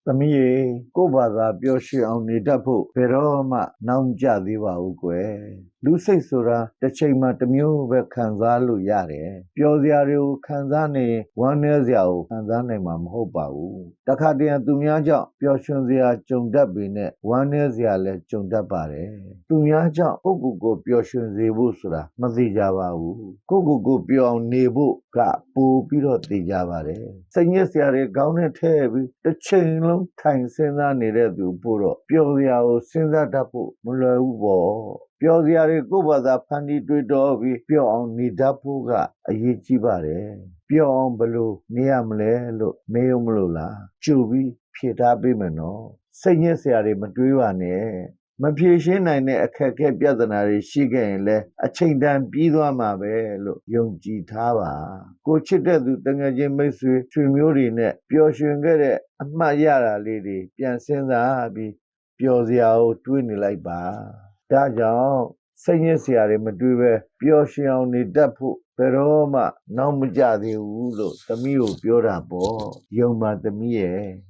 သမီးရေကိုယ့်ဘာသာပျော်ရွှင်အောင်နေတတ်ဖို့ဘယ်တော့မှနောက်မကျသေးပါဘူးကွယ်လူစိတ်ဆိုတာတစ်ချိန်မှတစ်မျိုးပဲခံစားလို့ရတယ်ပျော်စရာတွေကိုခံစားနေဝမ်းနည်းစရာကိုခံစားနိုင်မှာမဟုတ်ပါဘူးတခါတည်းသူများကြောင့်ပျော်ရွှင်စရာကြုံတတ်ပေနဲ့ဝမ်းနည်းစရာလည်းကြုံတတ်ပါတယ်သူများကြောင့်ကိုယ့်ကိုယ်ကိုပျော်ရွှင်စေဖို့ဆိုတာမသိကြပါဘူးကိုယ့်ကိုယ်ကိုပျော်အောင်နေဖို့ကပိုပြီးတော့သိကြပါတယ်စိတ်ညစ်စရာတွေခေါင်းထဲထည့်ပြီးတစ်ချိန်လုံးထိုင်စဉ်းစားနေတဲ့သူပို့တော့ပျော်စရာကိုစဉ်းစားတတ်ဖို့မလွယ်ဘူးပေါ့ပျော်စရာတွေကိုယ့်ဘာသာဖန်တီးတွေးတောပြီးပျော်အောင်နေတတ်ဖို့ကအရေးကြီးပါတယ်ပျော်အောင်ဘယ်လိုနေရမလဲလို့မေးဦးမလို့လားကြိုပြီးဖြေထားပေးမယ်နော်စိတ်ညစ်စရာတွေမတွေးပါနဲ့မဖြေရှင်းနိုင်တဲ့အခက်အခဲပြဿနာတွေရှိခဲ့ရင်လည်းအချိန်တန်ပြီးသွားမှာပဲလို့ယုံကြည်ထားပါကိုချစ်တဲ့သူတငယ်ချင်းမိတ်ဆွေဆွေမျိုးတွေနဲ့ပျော်ရွှင်ခဲ့တဲ့အမှတ်ရတာလေးတွေပြန်စဉ်းစားပြီးပျော်စရာကိုတွေးနေလိုက်ပါဒါကြောင့်စိတ်ညစ်စရာတွေမတွေးပဲပျော်ရွှင်အောင်နေတတ်ဖို့ဘယ်တော့မှနောက်မကျသေးဘူးလို့သမီးကိုပြောတာပေါ့ယုံပါသမီးရဲ့